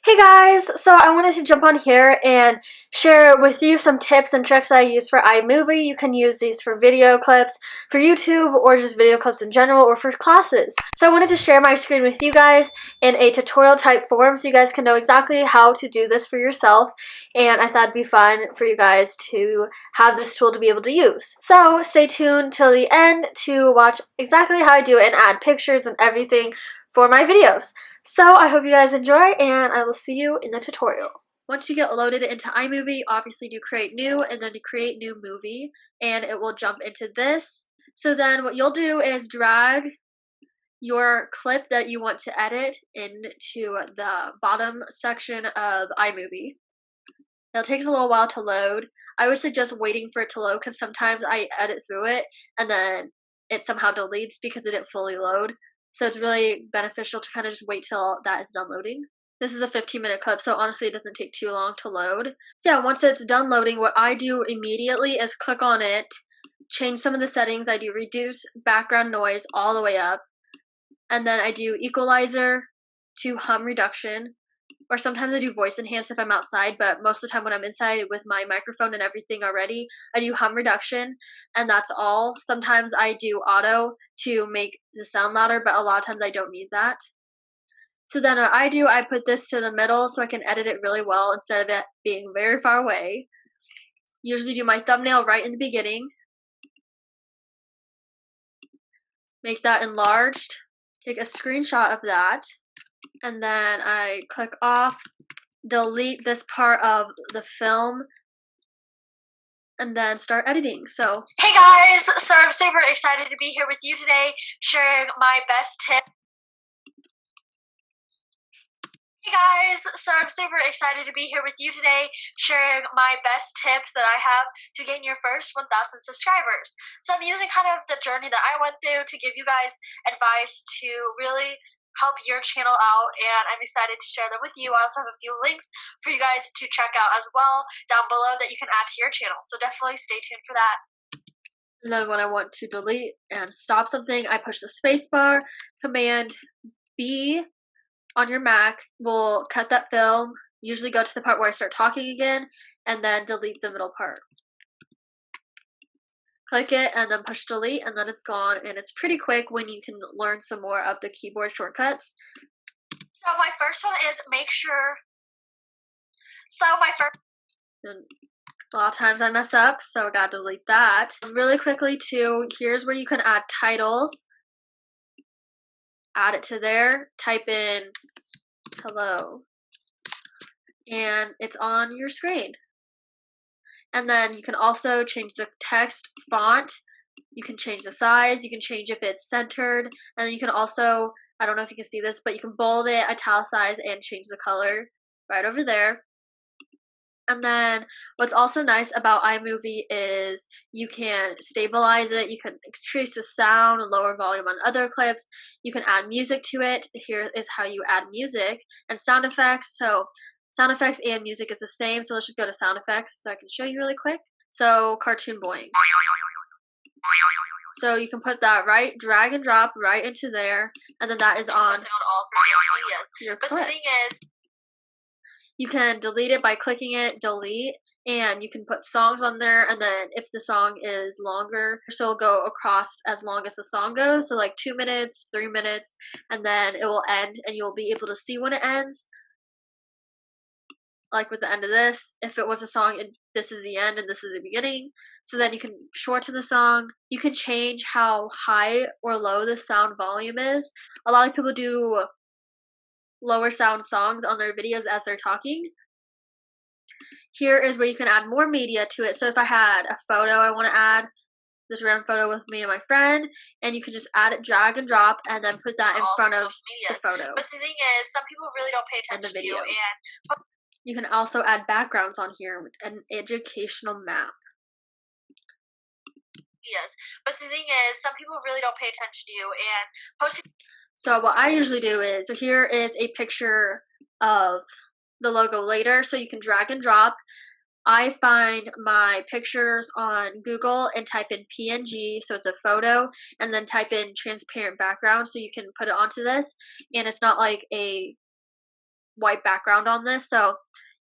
Hey guys, so I wanted to jump on here and share with you some tips and tricks that I use for iMovie. You can use these for video clips, for YouTube, or just video clips in general, or for classes. So I wanted to share my screen with you guys in a tutorial type form so you guys can know exactly how to do this for yourself, and I thought it'd be fun for you guys to have this tool to be able to use. So stay tuned till the end to watch exactly how I do it and add pictures and everything for my videos. So I hope you guys enjoy, and I will see you in the tutorial. Once you get loaded into iMovie, obviously do create new and then to create new movie, and it will jump into this. So then what you'll do is drag your clip that you want to edit into the bottom section of iMovie. Now it takes a little while to load. I would suggest waiting for it to load because sometimes I edit through it and then it somehow deletes because it didn't fully load. So it's really beneficial to kind of just wait till that is done loading. This is a 15-minute clip, so honestly it doesn't take too long to load. So yeah, once it's done loading, what I do immediately is click on it, change some of the settings. I do reduce background noise all the way up, and then I do equalizer to hum reduction, or sometimes I do voice enhance if I'm outside, but most of the time when I'm inside with my microphone and everything already, I do hum reduction, and that's all. Sometimes I do auto to make the sound louder, but a lot of times I don't need that. So then what I do, I put this to the middle so I can edit it really well instead of it being very far away. Usually do my thumbnail right in the beginning. Make that enlarged. Take a screenshot of that. And then I click off, delete this part of the film, and then start editing. So, hey guys, so I'm super excited to be here with you today, sharing my best tips. Hey guys, so I'm super excited to be here with you today, sharing my best tips that I have to getting your first 1,000 subscribers. So I'm using kind of the journey that I went through to give you guys advice to really help your channel out, and I'm excited to share them with you. I also have a few links for you guys to check out as well down below that you can add to your channel, so definitely stay tuned for that. And then when I want to delete and stop something, I push the space bar. Command B on your Mac will cut that film, usually go to the part where I start talking again, and then delete the middle part. Click it and then push delete, and then it's gone, and it's pretty quick when you can learn some more of the keyboard shortcuts. So my first one is make sure, and a lot of times I mess up, so I gotta delete that. Really quickly too, here's where you can add titles. Add it to there, type in hello, and it's on your screen. And then you can also change the text font. You can change the size. You can change if it's centered. And then you can also, I don't know if you can see this, but you can bold it, italicize, and change the color right over there. And then what's also nice about iMovie is you can stabilize it. You can increase the sound and lower volume on other clips. You can add music to it. Here is how you add music and sound effects. So sound effects and music is the same. So let's just go to sound effects so I can show you really quick. So cartoon boing. So you can put that right, drag and drop right into there. And then that is on all for social medias. Your clip. But the thing is, you can delete it by clicking it, delete, and you can put songs on there, and then if the song is longer, so it'll go across as long as the song goes, so like 2 minutes, 3 minutes, and then it will end, and you'll be able to see when it ends. Like with the end of this, if it was a song and this is the end and this is the beginning, so then you can shorten the song. You can change how high or low the sound volume is. A lot of people do lower sound songs on their videos as they're talking. Here is where you can add more media to it. So if I had a photo I want to add, this random photo with me and my friend, and you can just add it, drag and drop, and then put that in front of the photo. But the thing is, some people really don't pay attention to you, and you can also add backgrounds on here with an educational map. Yes, but the thing is, some people really don't pay attention to you, and posting. So what I usually do is, so here is a picture of the logo later, so you can drag and drop. I find my pictures on Google and type in PNG, so it's a photo, and then type in transparent background so you can put it onto this, and it's not like a white background on this, so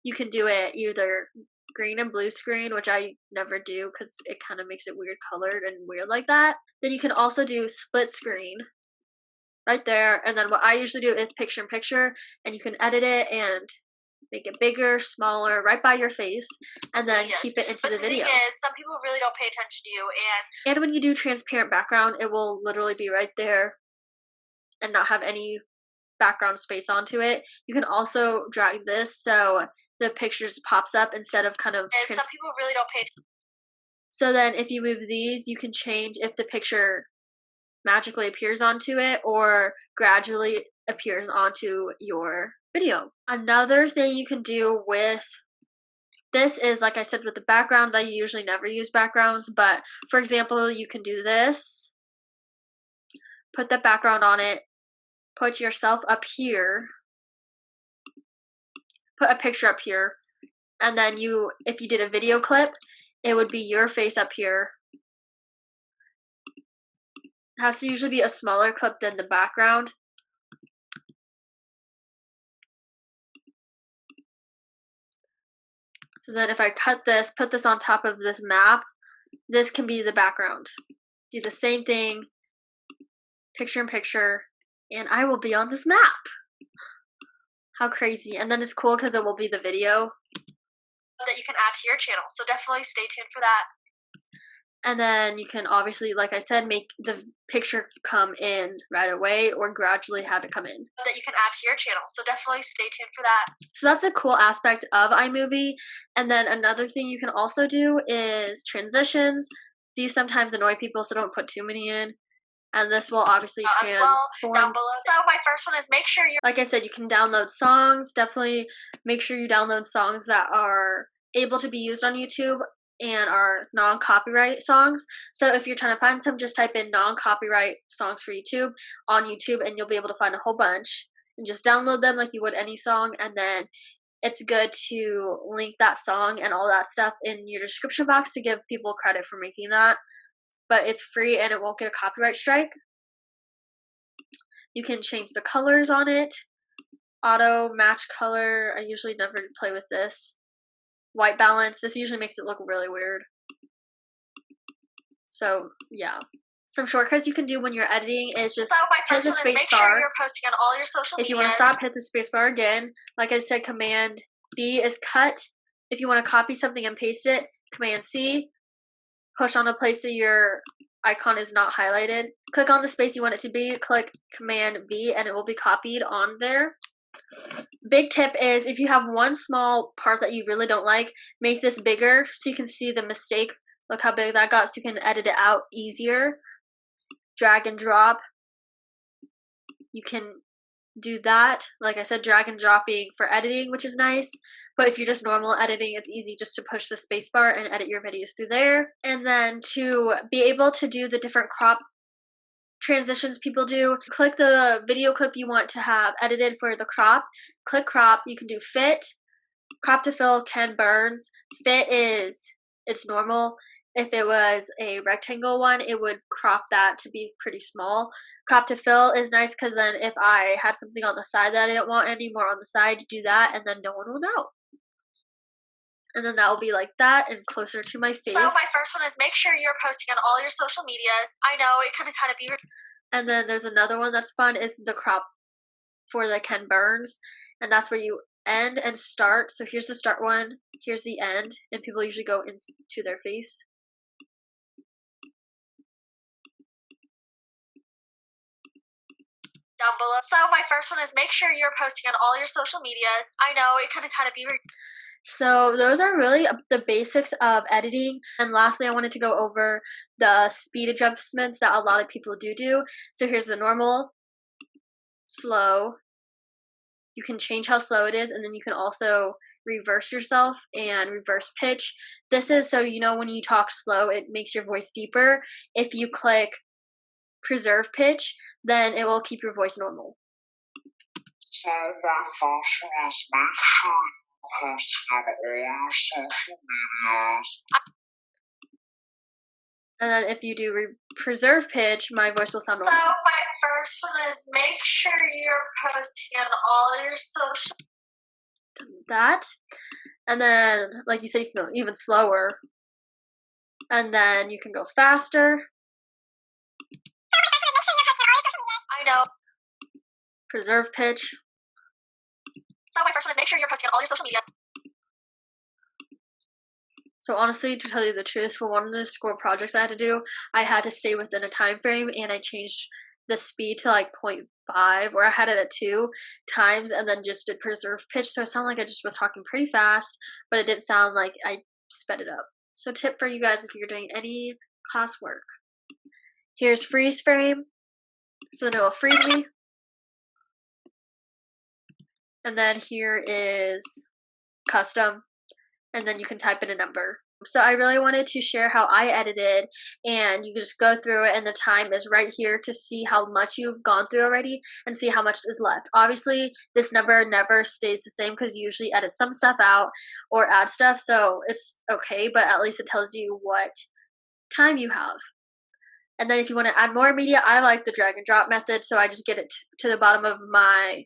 you can do it either green and blue screen, which I never do because it kind of makes it weird colored and weird like that. Then you can also do split screen right there, and then what I usually do is picture in picture, and you can edit it and make it bigger, smaller, right by your face, and then keep it into the video. Thing is, some people really don't pay attention to you, and when you do transparent background, it will literally be right there and not have any background space onto it. You can also drag this so the picture just pops up instead of kind of some people really don't pay attention. So then if you move these, you can change if the picture magically appears onto it or gradually appears onto your video. Another thing you can do with this is, like I said, with the backgrounds, I usually never use backgrounds, but for example, you can do this, put the background on it, put yourself up here, put a picture up here, and then if you did a video clip, it would be your face up here. It has to usually be a smaller clip than the background. So then if I cut this, put this on top of this map, this can be the background. Do the same thing, picture in picture, and I will be on this map. How crazy. And then it's cool because it will be the video that you can add to your channel. So definitely stay tuned for that. And then you can obviously, like I said, make the picture come in right away or gradually have it come in. That you can add to your channel. So definitely stay tuned for that. So that's a cool aspect of iMovie. And then another thing you can also do is transitions. These sometimes annoy people, so don't put too many in. And this will obviously transform. Down below. So my first one is make sure you, like I said, you can download songs. Definitely make sure you download songs that are able to be used on YouTube and are non-copyright songs. So if you're trying to find some, just type in non-copyright songs for YouTube on YouTube and you'll be able to find a whole bunch and just download them like you would any song. And then it's good to link that song and all that stuff in your description box to give people credit for making that. But it's free and it won't get a copyright strike. You can change the colors on it. Auto match color. I usually never play with this. White balance. This usually makes it look really weird. So yeah. Some shortcuts you can do when you're editing is just hit the space bar. Sure you're posting on all your social if you want to stop, hit the space bar again. Like I said, Command B is cut. If you want to copy something and paste it, Command C. Push on a place that your icon is not highlighted. Click on the space you want it to be. Click Command V and it will be copied on there. Big tip is if you have one small part that you really don't like, make this bigger so you can see the mistake. Look how big that got so you can edit it out easier. Drag and drop. You can do that. Like I said, drag and dropping for editing, which is nice. But if you're just normal editing, it's easy just to push the spacebar and edit your videos through there. And then to be able to do the different crop transitions people do, click the video clip you want to have edited for the crop. Click crop. You can do fit. Crop to fill, Ken Burns. Fit it's normal. If it was a rectangle one, it would crop that to be pretty small. Crop to fill is nice because then if I had something on the side that I didn't want anymore on the side, do that and then no one will know. And then that will be like that and closer to my face. So my first one is make sure you're posting on all your social medias. I know it can kind of be. And then there's another one that's fun is the crop for the Ken Burns. And that's where you end and start. So here's the start one. Here's the end. And people usually go into their face. Down below. So my first one is make sure you're posting on all your social medias. I know it can kind of be. So those are really the basics of editing. And lastly, I wanted to go over the speed adjustments that a lot of people do. So here's the normal, slow. You can change how slow it is, and then you can also reverse yourself and reverse pitch. This is so you know when you talk slow, it makes your voice deeper. If you click preserve pitch, then it will keep your voice normal. So my first one is make sure you post on all social medias. And then if you do preserve pitch, my voice will sound normal. So my first one is make sure you're posting on all your social. that. And then, like you said, you can go even slower. And then you can go faster. I know. Preserve pitch. So my first one is make sure you're posting on all your social media. So honestly, to tell you the truth, for one of the school projects I had to do, I had to stay within a time frame, and I changed the speed to like 0.5, or I had it at 2 times, and then just did preserve pitch. So it sounded like I just was talking pretty fast, but it didn't sound like I sped it up. So tip for you guys if you're doing any classwork. Here's freeze frame, so then it will freeze me. And then here is custom, and then you can type in a number. So I really wanted to share how I edited, and you can just go through it, and the time is right here to see how much you've gone through already and see how much is left. Obviously, this number never stays the same because you usually edit some stuff out or add stuff, so it's okay, but at least it tells you what time you have. And then if you want to add more media, I like the drag and drop method, so I just get it to the bottom of my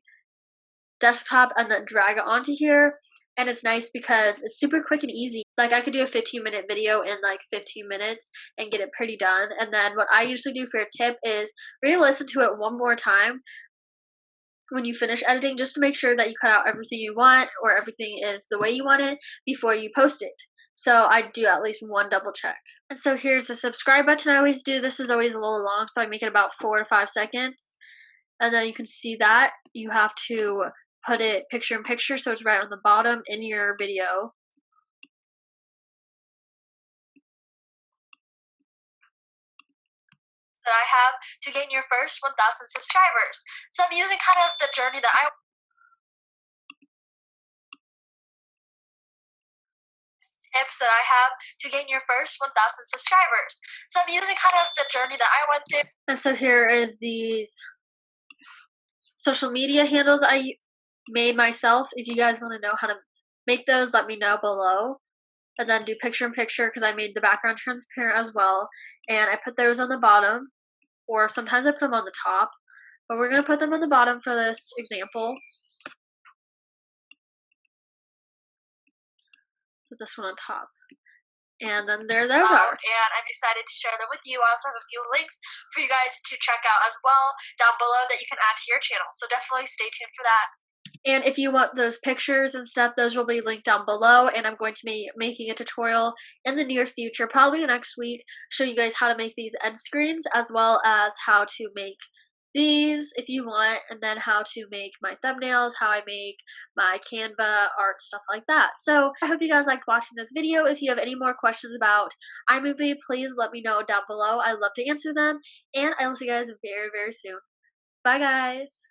desktop and then drag it onto here. And it's nice because it's super quick and easy. Like I could do a 15-minute video in like 15 minutes and get it pretty done. And then what I usually do for a tip is re-listen to it one more time when you finish editing, just to make sure that you cut out everything you want or everything is the way you want it before you post it. So I do at least one double check. And so here's the subscribe button I always do. This is always a little long, so I make it about 4 to 5 seconds. And then you can see that you have to put it picture in picture, so it's right on the bottom in your video. That I have to gain your first 1,000 subscribers. So I'm using kind of the journey that tips that I have to gain your first 1,000 subscribers. So I'm using kind of the journey that I went through. And so here is these social media handles I made myself. If you guys want to know how to make those, let me know below. And then do picture in picture because I made the background transparent as well. And I put those on the bottom, or sometimes I put them on the top, but we're going to put them on the bottom for this example. Put this one on top. And then those are. And I'm excited to share them with you. I also have a few links for you guys to check out as well down below that you can add to your channel. So definitely stay tuned for that. And if you want those pictures and stuff, those will be linked down below. And I'm going to be making a tutorial in the near future, probably next week, show you guys how to make these end screens, as well as how to make these if you want, and then how to make my thumbnails, how I make my Canva art, stuff like that. So I hope you guys liked watching this video. If you have any more questions about iMovie, please let me know down below. I love to answer them, and I will see you guys very, very soon. Bye, guys.